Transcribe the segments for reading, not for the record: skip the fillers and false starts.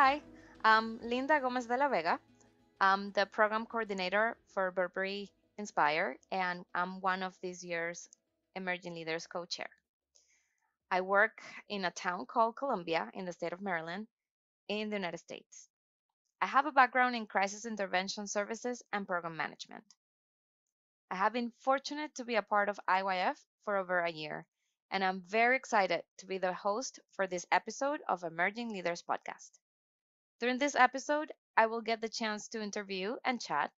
Hi, I'm Lynda Gomez de la Vega. I'm the program coordinator for Burberry Inspire, and I'm one of this year's Emerging Leaders co-chair. I work in a town called Columbia in the state of Maryland in the United States. I have a background in crisis intervention services and program management. I have been fortunate to be a part of IYF for over a year, and I'm very excited to be the host for this episode of Emerging Leaders podcast. During this episode, I will get the chance to interview and chat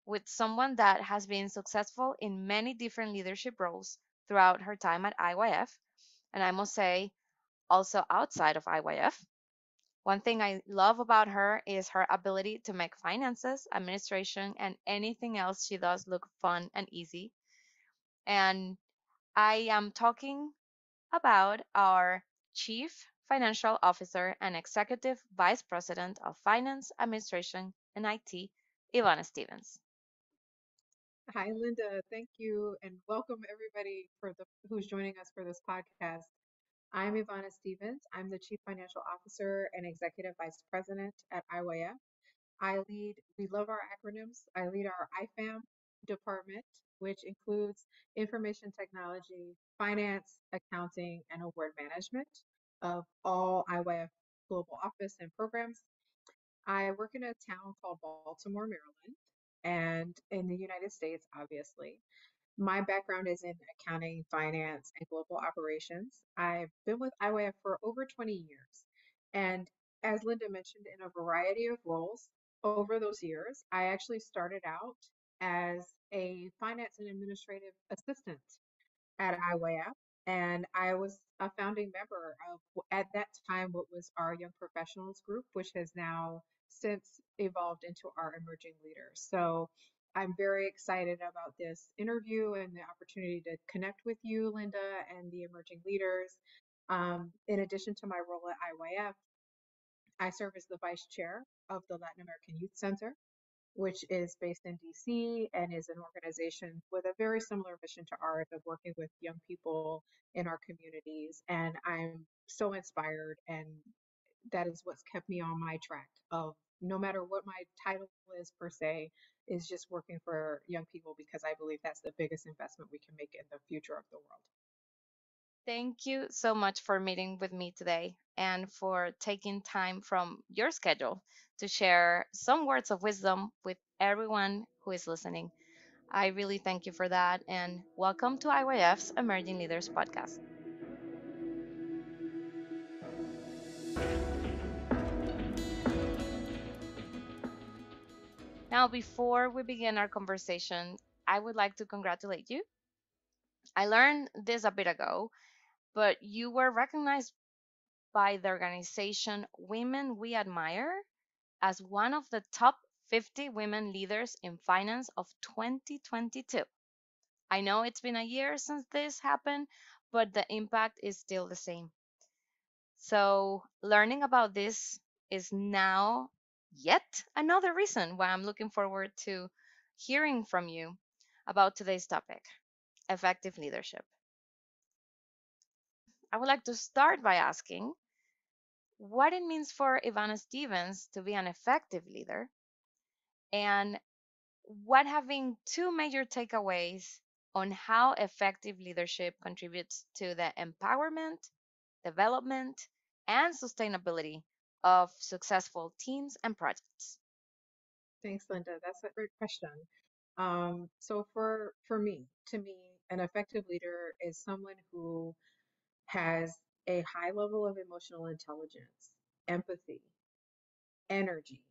with someone that has been successful in many different leadership roles throughout her time at IYF, and I must say, also outside of IYF. One thing I love about her is her ability to make finances, administration, and anything else she does look fun and easy. And I am talking about our Chief Financial Officer and Executive Vice President of Finance, Administration, and IT, Yvonna Stevens. Hi, Linda. Thank you, and welcome everybody for the who's joining us for this podcast. I'm Yvonna Stevens. I'm the Chief Financial Officer and Executive Vice President at IYF. We love our acronyms. I lead our IFAM department, which includes information technology, finance, accounting, and award management of all IYF global office and programs. I work in a town called Baltimore, Maryland, and in the United States, obviously. My background is in accounting, finance, and global operations. I've been with IWF for over 20 years. And as Linda mentioned, in a variety of roles over those years, I actually started out as a finance and administrative assistant at IWF. And I was a founding member of, at that time, what was our Young Professionals group, which has now since evolved into our emerging leaders. So I'm very excited about this interview and the opportunity to connect with you, Linda, and the emerging leaders. In addition to my role at IYF, I serve as the vice chair of the Latin American Youth Center, which is based in DC and is an organization with a very similar mission to ours of working with young people in our communities. And I'm so inspired, and that is what's kept me on my track of no matter what my title is per se, is just working for young people because I believe that's the biggest investment we can make in the future of the world. Thank you so much for meeting with me today and for taking time from your schedule to share some words of wisdom with everyone who is listening. I really thank you for that, and welcome to IYF's Emerging Leaders podcast. Now, before we begin our conversation, I would like to congratulate you. I learned this a bit ago, but you were recognized by the organization Women We Admire as one of the top 50 women leaders in finance of 2022. I know it's been a year since this happened, but the impact is still the same. So, learning about this is now yet another reason why I'm looking forward to hearing from you about today's topic, effective leadership. I would like to start by asking what it means for Ivana Stevens to be an effective leader, and what have been two major takeaways on how effective leadership contributes to the empowerment, development, and sustainability of successful teams and projects? Thanks, Linda. That's a great question. So for me, to me, an effective leader is someone who has a high level of emotional intelligence, empathy, energy,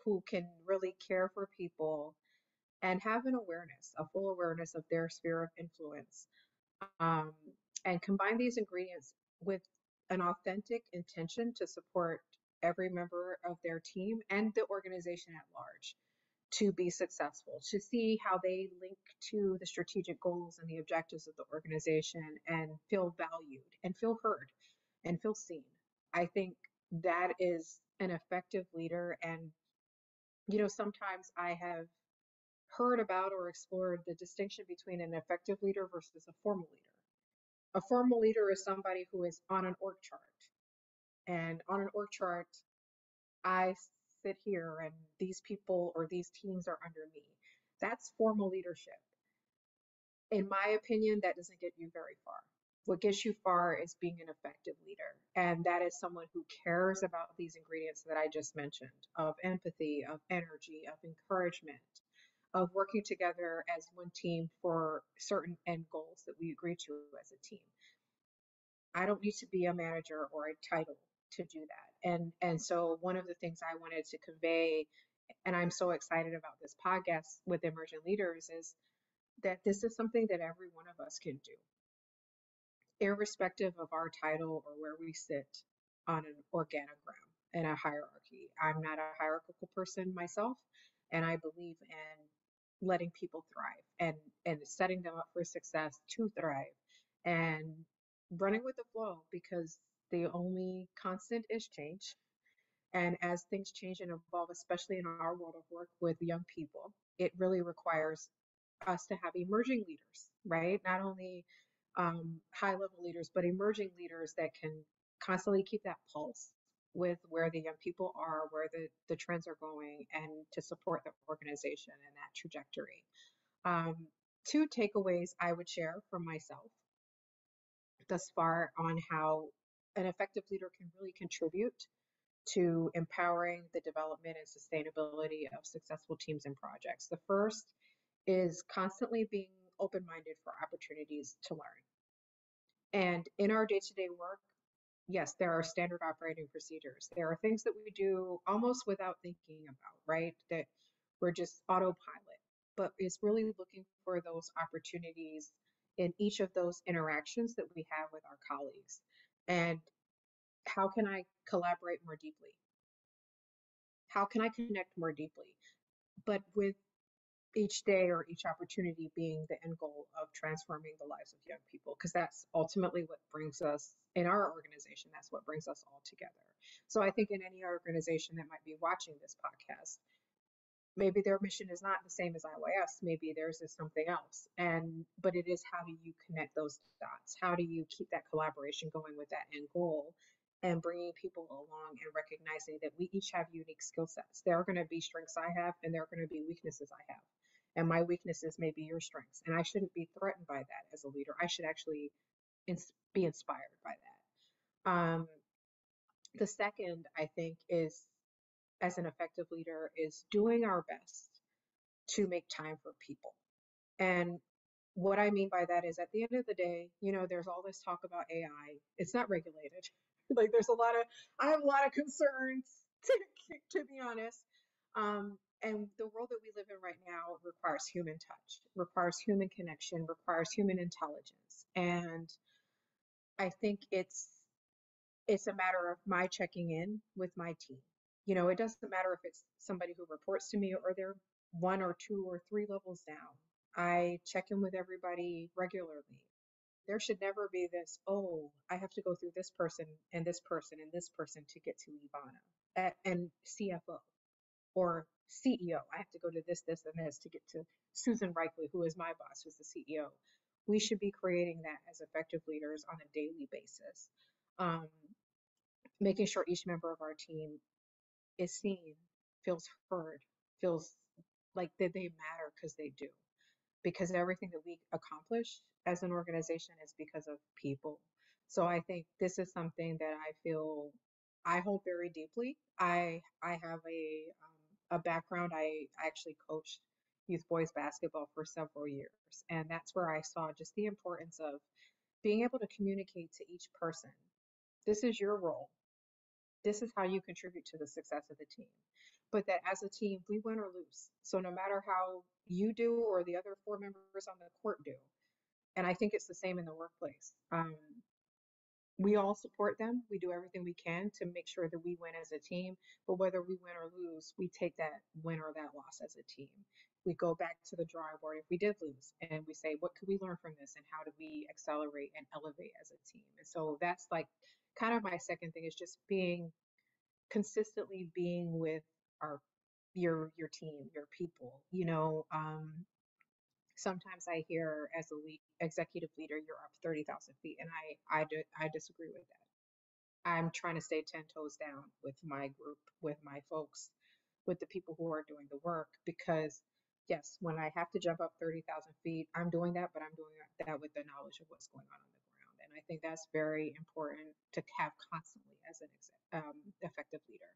who can really care for people and have an awareness, a full awareness of their sphere of influence, um, and combine these ingredients with an authentic intention to support every member of their team and the organization at large to be successful, to see how they link to the strategic goals and the objectives of the organization and feel valued and feel heard and feel seen. I think that is an effective leader. And, sometimes I have heard about or explored the distinction between an effective leader versus a formal leader. A formal leader is somebody who is on an org chart. And on an org chart, I sit here and these people or these teams are under me. That's formal leadership. In my opinion, that doesn't get you very far. What gets you far is being an effective leader. And that is someone who cares about these ingredients that I just mentioned of empathy, of energy, of encouragement, of working together as one team for certain end goals that we agree to as a team. I don't need to be a manager or a title to do that. And so one of the things I wanted to convey, and I'm so excited about this podcast with emergent leaders, is that this is something that every one of us can do, irrespective of our title or where we sit on an organogram and a hierarchy. I'm not a hierarchical person myself, and I believe in letting people thrive and setting them up for success to thrive and running with the flow because the only constant is change. And as things change and evolve, especially in our world of work with young people, it really requires us to have emerging leaders, right? Not only high level leaders, but emerging leaders that can constantly keep that pulse with where the young people are, where the trends are going, and to support the organization and that trajectory. Um, Two takeaways I would share from myself thus far on how an effective leader can really contribute to empowering the development and sustainability of successful teams and projects. The first is constantly being open minded for opportunities to learn. And in our day to day work, yes, there are standard operating procedures. There are things that we do almost without thinking about, right? That we're just autopilot. But it's really looking for those opportunities in each of those interactions that we have with our colleagues. And how can I collaborate more deeply? How can I connect more deeply? But with each day or each opportunity being the end goal of transforming the lives of young people, because that's ultimately what brings us in our organization. That's what brings us all together. So I think in any organization that might be watching this podcast, maybe their mission is not the same as IYS. Maybe theirs is something else. And but it is, how do you connect those dots? How do you keep that collaboration going with that end goal? And bringing people along and recognizing that we each have unique skill sets. There are going to be strengths I have, and there are going to be weaknesses I have. And my weaknesses may be your strengths. And I shouldn't be threatened by that as a leader. I should actually be inspired by that. The second, I think, is as an effective leader, is doing our best to make time for people. And what I mean by that is at the end of the day, there's all this talk about AI. It's not regulated. Like I have a lot of concerns to be honest. And the world that we live in right now requires human touch, requires human connection, requires human intelligence. And I think it's a matter of my checking in with my team. It doesn't matter if it's somebody who reports to me or they're one or two or three levels down. I check in with everybody regularly. There should never be this, oh, I have to go through this person and this person and this person to get to Yvonna and CFO or CEO. I have to go to this, and this to get to Susan Reichley, who is my boss, who's the CEO. We should be creating that as effective leaders on a daily basis. Um, Making sure each member of our team is seen, feels heard, feels like that they matter because they do. Because everything that we accomplish as an organization is because of people. So I think this is something that I feel I hold very deeply. I have a background. I actually coached youth boys basketball for several years, and that's where I saw just the importance of being able to communicate to each person. This is your role. This is how you contribute to the success of the team. But that as a team, we win or lose. So no matter how you do or the other four members on the court do, and I think it's the same in the workplace. We all support them. We do everything we can to make sure that we win as a team. But whether we win or lose, we take that win or that loss as a team. We go back to the drawing board if we did lose, and we say, what could we learn from this, and how do we accelerate and elevate as a team? And so that's like kind of my second thing, is just consistently being with our your team, your people. Sometimes I hear as a executive leader, you're up 30,000 feet, and I disagree with that. I'm trying to stay 10 toes down with my group, with my folks, with the people who are doing the work. Because, yes, when I have to jump up 30,000 feet, I'm doing that, but I'm doing that with the knowledge of what's going on the ground. And I think that's very important to have constantly as an effective leader.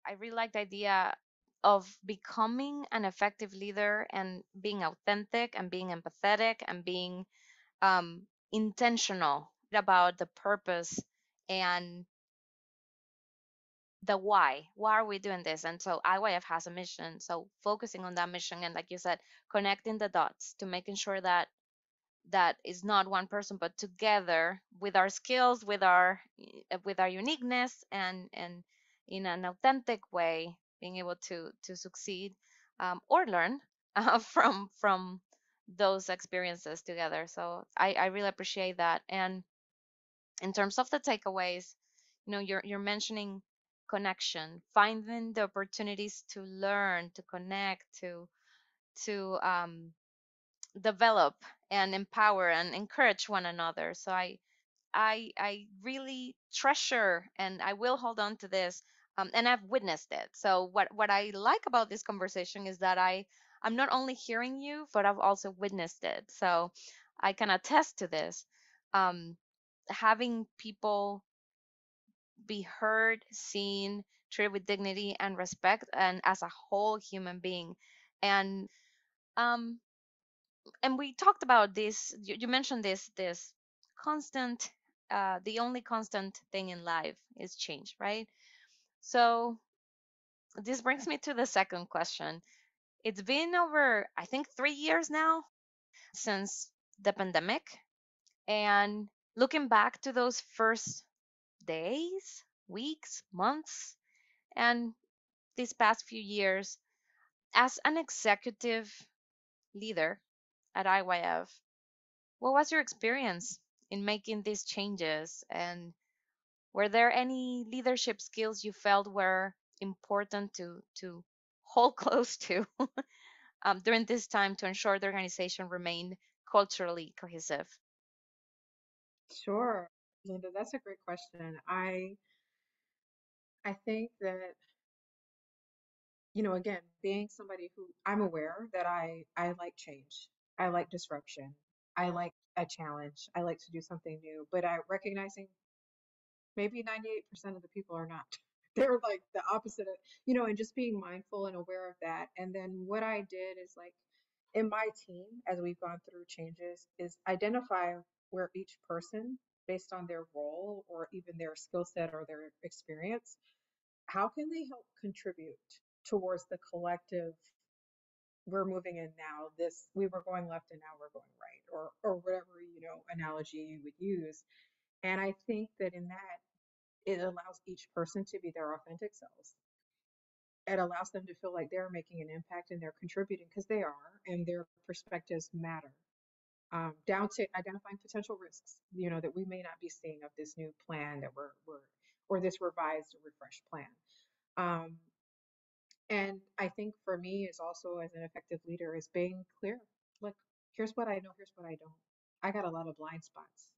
I really like the idea of becoming an effective leader and being authentic and being empathetic and being intentional about the purpose and the why. Why are we doing this? And so IYF has a mission. So focusing on that mission and, like you said, connecting the dots to making sure that that is not one person, but together with our skills, with our uniqueness, and in an authentic way, being able to succeed or learn from those experiences together. So I really appreciate that. And in terms of the takeaways, you're mentioning connection, finding the opportunities to learn, to connect, to develop and empower and encourage one another. So I really treasure and I will hold on to this. And I've witnessed it. So what I like about this conversation is that I'm not only hearing you, but I've also witnessed it. So I can attest to this. Um, Having people be heard, seen, treated with dignity and respect, and as a whole human being. And um and we talked about this. You mentioned this constant, the only constant thing in life is change, right? So this brings me to the second question. It's been over, I think, 3 years now since the pandemic. And looking back to those first days, weeks, months, and these past few years, as an executive leader at IYF, what was your experience in making these changes? And were there any leadership skills you felt were important to hold close to during this time to ensure the organization remained culturally cohesive? Sure, Linda, that's a great question. I think that, again, being somebody who I'm aware that I like change. I like disruption. I like a challenge. I like to do something new, but I recognizing maybe 98% of the people are not. They're like the opposite of, and just being mindful and aware of that. And then what I did is like in my team, as we've gone through changes, is identify where each person, based on their role or even their skill set or their experience, how can they help contribute towards the collective? We're moving in now, this we were going left and now we're going right, or whatever, analogy you would use. And I think that in that, it allows each person to be their authentic selves. It allows them to feel like they're making an impact and they're contributing because they are, and their perspectives matter. Down to identifying potential risks, that we may not be seeing of this new plan that we're or this revised or refreshed plan. Um, and I think for me is also as an effective leader is being clear. Look, here's what I know, here's what I don't. I got a lot of blind spots.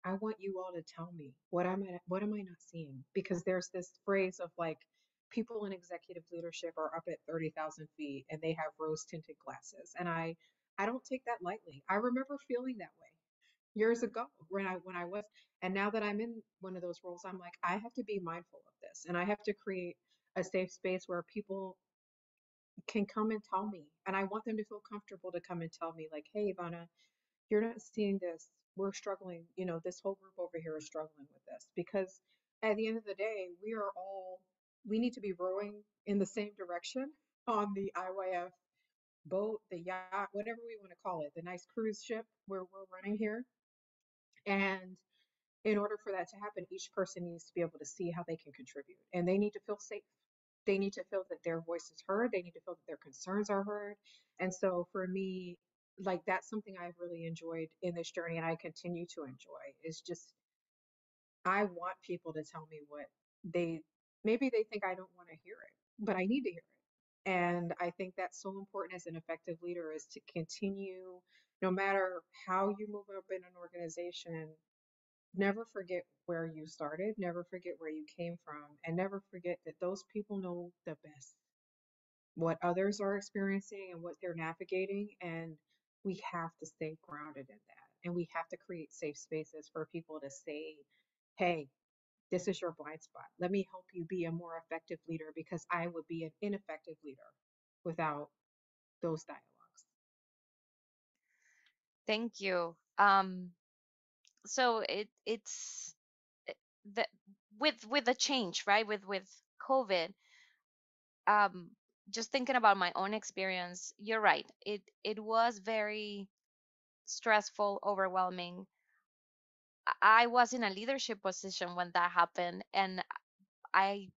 I want you all to tell me what am I not seeing? Because there's this phrase of like people in executive leadership are up at 30,000 feet and they have rose tinted glasses. And I don't take that lightly. I remember feeling that way years ago when I was, and now that I'm in one of those roles, I'm like, I have to be mindful of this and I have to create a safe space where people can come and tell me. And I want them to feel comfortable to come and tell me, like, hey, Ivana, you're not seeing this. We're struggling. This whole group over here is struggling with this because at the end of the day, we need to be rowing in the same direction on the IYF boat, the yacht, whatever we want to call it, the nice cruise ship where we're running here. And in order for that to happen, each person needs to be able to see how they can contribute and they need to feel safe. They need to feel that their voice is heard. They need to feel that their concerns are heard. And so for me, like that's something I've really enjoyed in this journey and I continue to enjoy is just I want people to tell me what they maybe they think I don't want to hear it, but I need to hear it. And I think that's so important as an effective leader is to continue no matter how you move up in an organization, never forget where you started, never forget where you came from, and never forget that those people know the best what others are experiencing and what they're navigating. And we have to stay grounded in that. And we have to create safe spaces for people to say, hey, this is your blind spot. Let me help you be a more effective leader because I would be an ineffective leader without those dialogues. Thank you. So it's it- the with the change, right? With COVID, um, just thinking about my own experience, you're right. It was very stressful, overwhelming. I was in a leadership position when that happened, and I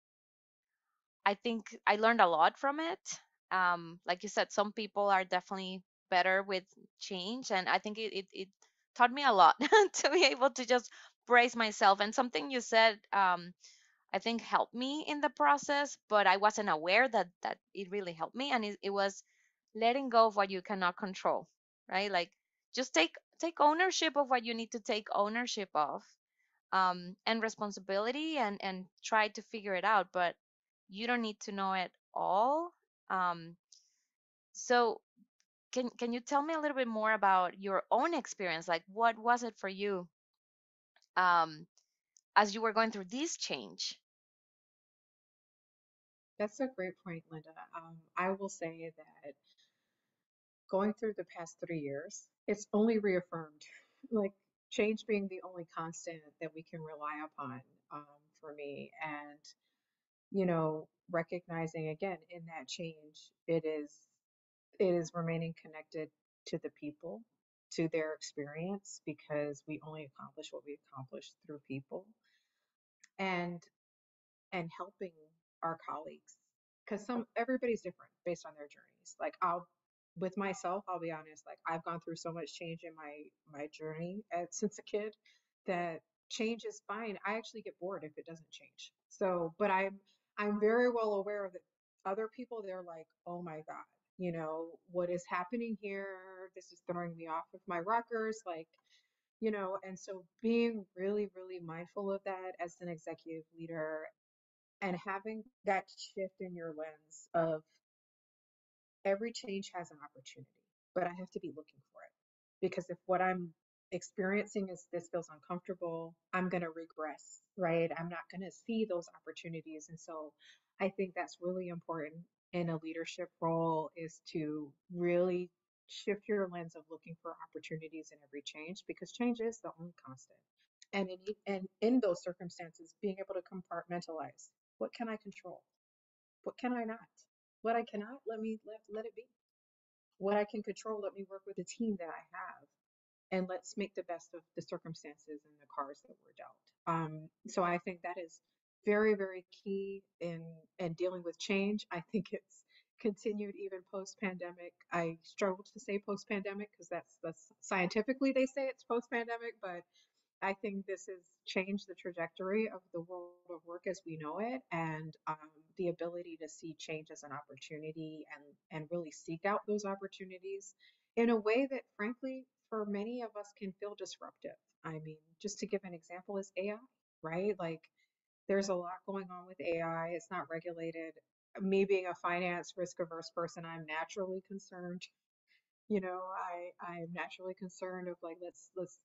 I think I learned a lot from it. Like you said, some people are definitely better with change, and I think it taught me a lot to be able to just brace myself. And something you said, I think helped me in the process, but I wasn't aware that it really helped me, and it was letting go of what you cannot control, right? Like just take ownership of what you need to take ownership of, and responsibility, and try to figure it out, but you don't need to know it all. um, so can you tell me a little bit more about your own experience? Like what was it for you, um, as you were going through this change? That's a great point, Linda. I will say that going through the past 3 years, it's only reaffirmed like change being the only constant that we can rely upon um, for me. And recognizing again in that change, it is remaining connected to the people, to their experience, because we only accomplish what we accomplish through people, and helping our colleagues, because some everybody's different based on their journeys. Like with myself, I'll be honest, like I've gone through so much change in my journey since a kid, that change is fine. I actually get bored if it doesn't change. So, but I'm very well aware that other people, they're like, oh my God, what is happening here? This is throwing me off of my rockers. Like, and so being really, really mindful of that as an executive leader, and having that shift in your lens of every change has an opportunity, but I have to be looking for it. Because if what I'm experiencing is this feels uncomfortable, I'm going to regress, right? I'm not going to see those opportunities. And so I think that's really important in a leadership role, is to really shift your lens of looking for opportunities in every change, because change is the only constant. And in those circumstances, being able to compartmentalize, what can I control? What can I not? What I cannot, let it be. What I can control, let me work with the team that I have, and let's make the best of the circumstances and the cards that we're dealt. So I think that is very, very key in dealing with change. I think it's continued even post pandemic. I struggle to say post pandemic because that's scientifically they say it's post pandemic, but I think this has changed the trajectory of the world of work as we know it, and the ability to see change as an opportunity, and really seek out those opportunities in a way that, frankly, for many of us can feel disruptive. I mean, just to give an example, is AI, right? Like, there's a lot going on with AI. It's not regulated. Me being a finance risk averse person, I'm naturally concerned. I'm naturally concerned of like, let's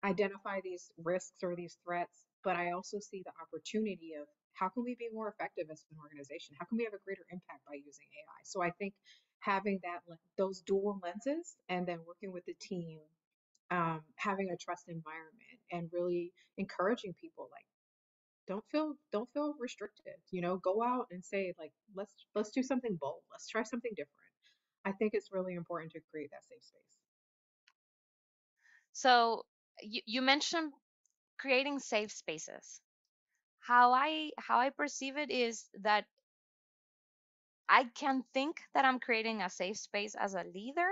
identify these risks or these threats, but I also see the opportunity of how can we be more effective as an organization? How can we have a greater impact by using AI? So I think having those dual lenses, and then working with the team, having a trust environment, and really encouraging people, like, don't feel restricted. Go out and say, like, let's do something bold. Let's try something different. I think it's really important to create that safe space. So you mentioned creating safe spaces. How I perceive it is that I can think that I'm creating a safe space as a leader,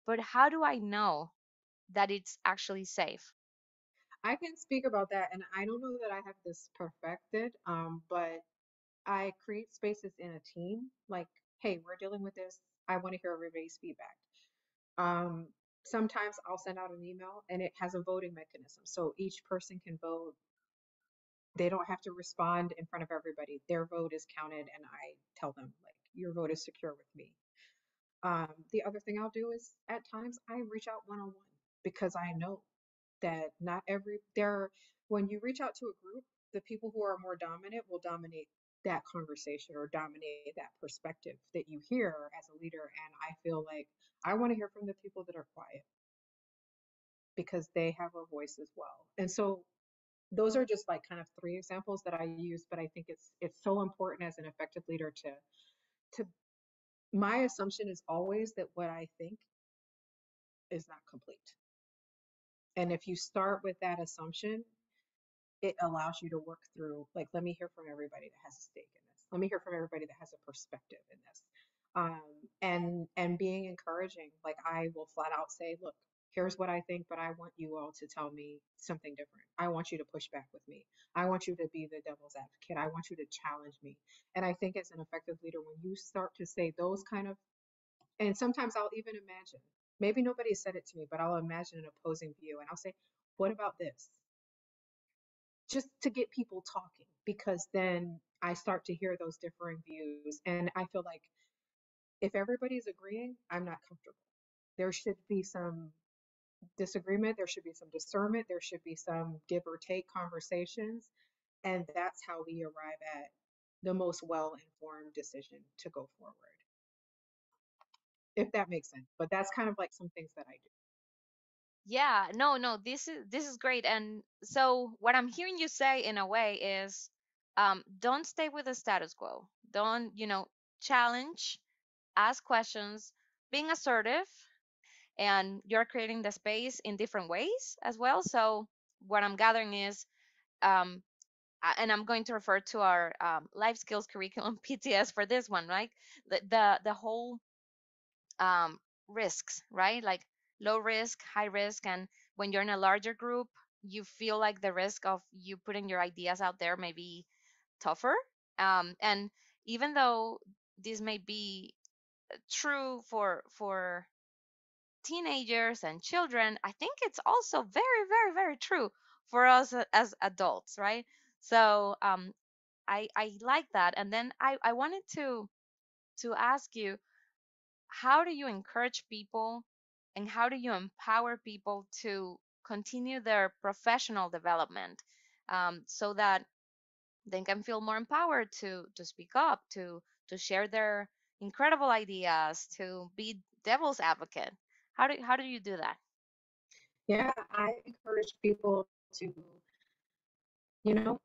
but how do I know that it's actually safe? I can speak about that, and I don't know that I have this perfected, but I create spaces in a team. Like, hey, we're dealing with this. I want to hear everybody's feedback. Um, sometimes I'll send out an email and it has a voting mechanism. So each person can vote. They don't have to respond in front of everybody. Their vote is counted, and I tell them, like, your vote is secure with me. The other thing I'll do is at times I reach out one on one because I know that not every there when you reach out to a group, the people who are more dominant will dominate that conversation or dominate that perspective that you hear as a leader. And I feel like I want to hear from the people that are quiet because they have a voice as well. And so those are just like kind of three examples that I use, but I think it's so important as an effective leader to my assumption is always that what I think is not complete. And if you start with that assumption, it allows you to work through, like, let me hear from everybody that has a stake in this. Let me hear from everybody that has a perspective in this. And being encouraging, like I will flat out say, look, here's what I think, but I want you all to tell me something different. I want you to push back with me. I want you to be the devil's advocate. I want you to challenge me. And I think as an effective leader, when you start to say those kind of, and sometimes I'll even imagine, maybe nobody said it to me, but I'll imagine an opposing view and I'll say, what about this? Just to get people talking, because then I start to hear those differing views. And I feel like if everybody's agreeing, I'm not comfortable. There should be some disagreement, there should be some discernment, there should be some give or take conversations. And that's how we arrive at the most well informed decision to go forward, if that makes sense. But that's kind of like some things that I do. Yeah, no, this is great. And so what I'm hearing you say in a way is, don't stay with the status quo. Don't, challenge, ask questions, being assertive, and you're creating the space in different ways as well. So what I'm gathering is, um, and I'm going to refer to our life skills curriculum PTS for this one, right? The whole um, risks, right? Like low risk, high risk. And when you're in a larger group, you feel like the risk of you putting your ideas out there may be tougher. And even though this may be true for teenagers and children, I think it's also very, very, very true for us as adults, right? So I like that. And then I wanted to ask you, how do you encourage people and how do you empower people to continue their professional development, so that they can feel more empowered to speak up, to share their incredible ideas, to be devil's advocate? How do you do that? Yeah, I encourage people to, you know,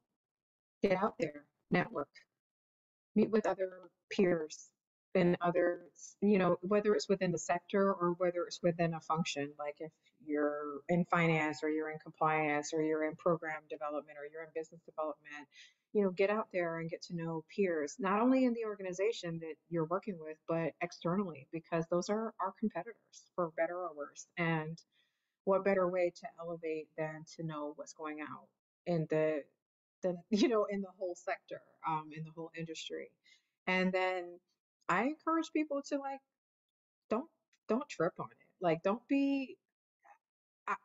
get out there, network, meet with other peers and others, whether it's within the sector or whether it's within a function, like if you're in finance or you're in compliance or you're in program development or you're in business development, get out there and get to know peers, not only in the organization that you're working with, but externally, because those are our competitors for better or worse. And what better way to elevate than to know what's going out in the in the whole sector, in the whole industry. And then I encourage people to, like, don't don't trip on it. Like, don't be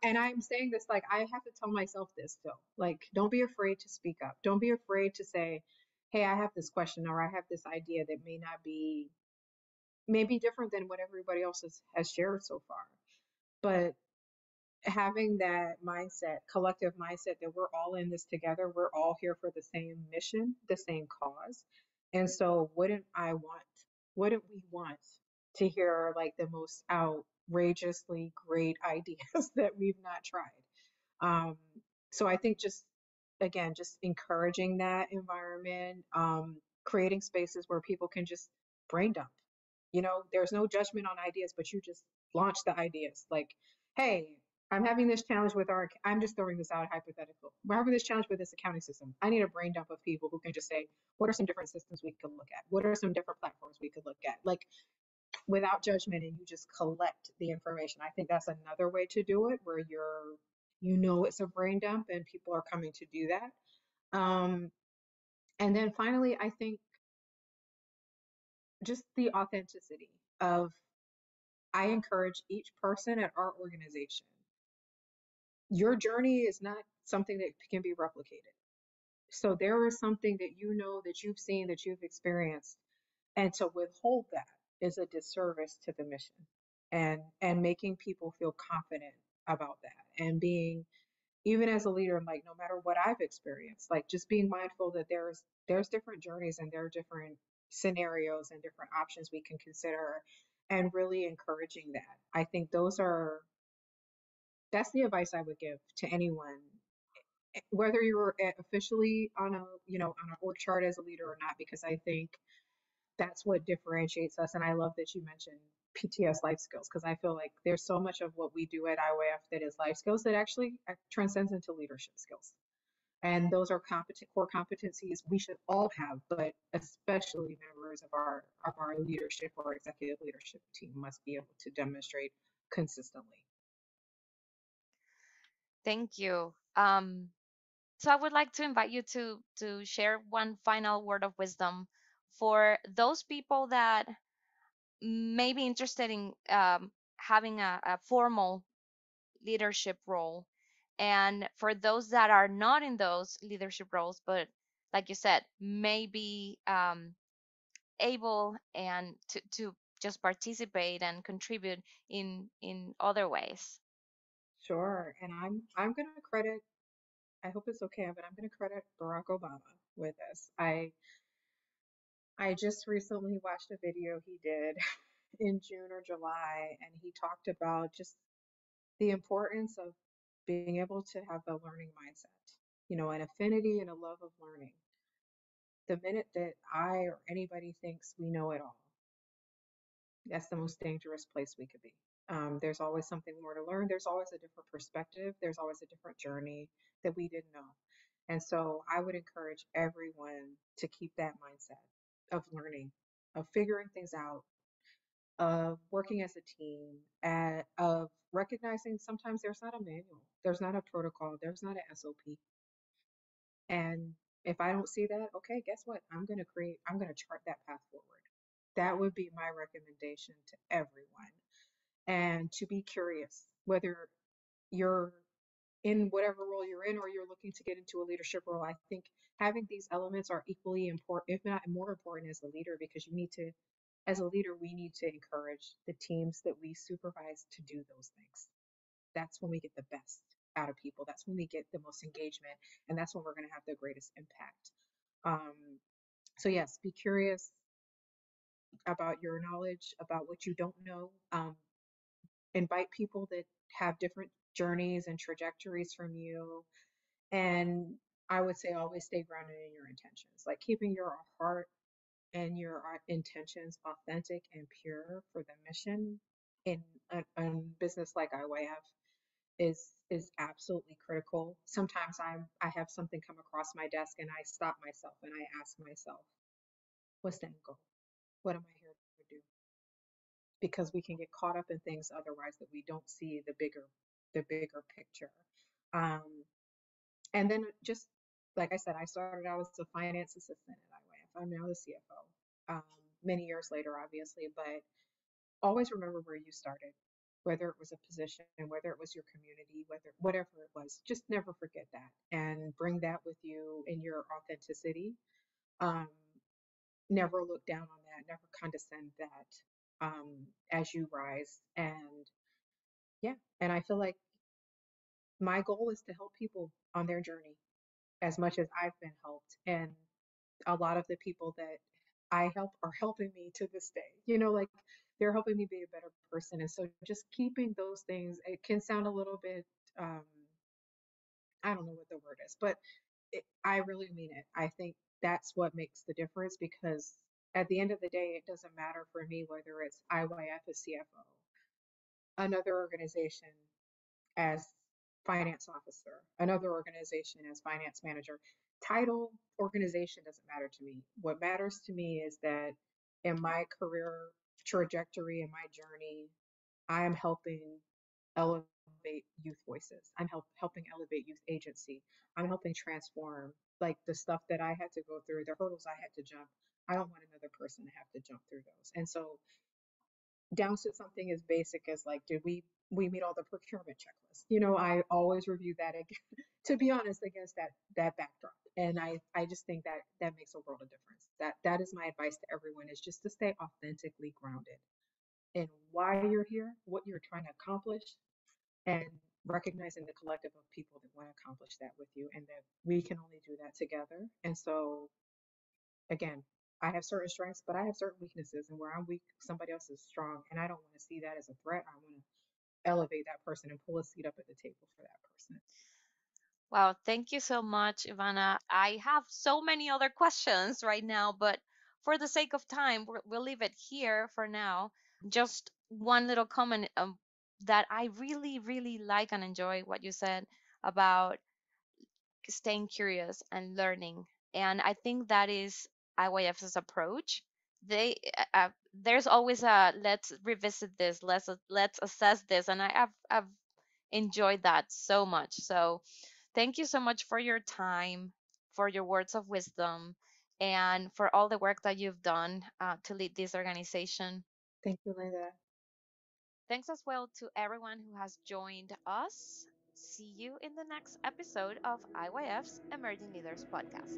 and I'm saying this, like, I have to tell myself this still. Like, don't be afraid to speak up. Don't be afraid to say, hey, I have this question or I have this idea that may be different than what everybody else has shared so far. But having that mindset, collective mindset, that we're all in this together, we're all here for the same mission, the same cause. And so wouldn't we want to hear like the most outrageously great ideas that we've not tried? Um, so I think just, again, just encouraging that environment, creating spaces where people can just brain dump. There's no judgment on ideas, but you just launch the ideas. Like, hey, I'm having this challenge with I'm just throwing this out hypothetical. We're having this challenge with this accounting system. I need a brain dump of people who can just say, what are some different systems we could look at? What are some different platforms we could look at? Like, without judgment, and you just collect the information. I think that's another way to do it, where it's a brain dump and people are coming to do that. And then finally, I think just the authenticity of I encourage each person at our organization. Your journey is not something that can be replicated. So there is something that you know, that you've seen, that you've experienced, and to withhold that is a disservice to the mission, and making people feel confident about that, and being, even as a leader, like no matter what I've experienced, like just being mindful that there's different journeys and there are different scenarios and different options we can consider, and really encouraging that. I think that's the advice I would give to anyone, whether you're officially on a, on an org chart as a leader or not, because I think that's what differentiates us. And I love that you mentioned PTS life skills, because I feel like there's so much of what we do at IYF that is life skills that actually transcends into leadership skills. And those are core competencies we should all have, but especially members of our leadership or executive leadership team must be able to demonstrate consistently. Thank you. So I would like to invite you to share one final word of wisdom for those people that may be interested in having a formal leadership role, and for those that are not in those leadership roles, but like you said, may be able and to just participate and contribute in other ways. Sure. And I'm going to credit, I hope it's okay, but I'm going to credit Barack Obama with this. I just recently watched a video he did in June or July, and he talked about just the importance of being able to have a learning mindset, an affinity and a love of learning. The minute that I or anybody thinks we know it all, that's the most dangerous place we could be. There's always something more to learn. There's always a different perspective. There's always a different journey that we didn't know. And so I would encourage everyone to keep that mindset of learning, of figuring things out, of working as a team, of recognizing sometimes there's not a manual, there's not a protocol, there's not an SOP. And if I don't see that, okay, guess what? I'm going to chart that path forward. That would be my recommendation to everyone. And to be curious, whether you're in whatever role you're in or you're looking to get into a leadership role. I think having these elements are equally important, if not more important, as a leader, because as a leader, we need to encourage the teams that we supervise to do those things. That's when we get the best out of people. That's when we get the most engagement, and that's when we're going to have the greatest impact. So yes, be curious about your knowledge, about what you don't know. Invite people that have different journeys and trajectories from you. And I would say always stay grounded in your intentions, like keeping your heart and your intentions authentic and pure for the mission in a business like IYF is absolutely critical. Sometimes I have something come across my desk and I stop myself and I ask myself, what's the end goal? What am I here to do? Because we can get caught up in things otherwise that we don't see the bigger picture. Um, and then just like I said, I started out as a finance assistant at IWF. I'm now the CFO. Many years later, obviously, but always remember where you started, whether it was a position, whether it was your community, whatever it was. Just never forget that and bring that with you in your authenticity. Um, Never look down on that, never condescend that, as you rise. And yeah, and I feel like my goal is to help people on their journey as much as I've been helped. And a lot of the people that I help are helping me to this day. Like they're helping me be a better person. And so just keeping those things, it can sound a little bit, um, I don't know what the word is, but I really mean it. I think that's what makes the difference, because at the end of the day, it doesn't matter for me whether it's IYF as CFO, another organization as finance officer, another organization as finance manager. Title, organization doesn't matter to me. What matters to me is that in my career trajectory and my journey, I am helping elevate youth voices. I'm helping elevate youth agency. I'm helping transform, like the stuff that I had to go through, the hurdles I had to jump. I don't want another person to have to jump through those. And so down to something as basic as like, did we meet all the procurement checklists? I always review that again, to be honest, against that backdrop. And I just think that that makes a world of difference. That is my advice to everyone, is just to stay authentically grounded in why you're here, what you're trying to accomplish, and recognizing the collective of people that want to accomplish that with you, and that we can only do that together. And so, again, I have certain strengths, but I have certain weaknesses, and where I'm weak, somebody else is strong, and I don't want to see that as a threat. I want to elevate that person and pull a seat up at the table for that person. Wow, thank you so much, Ivana. I have so many other questions right now, but for the sake of time, we'll leave it here for now. Just one little comment that I really, really like and enjoy what you said about staying curious and learning. And I think that is IYF's approach. They there's always a let's revisit this, let's assess this, and I've enjoyed that so much. So thank you so much for your time, for your words of wisdom, and for all the work that you've done to lead this organization. Thank you, Linda. Thanks as well to everyone who has joined us. See you in the next episode of IYF's Emerging Leaders Podcast.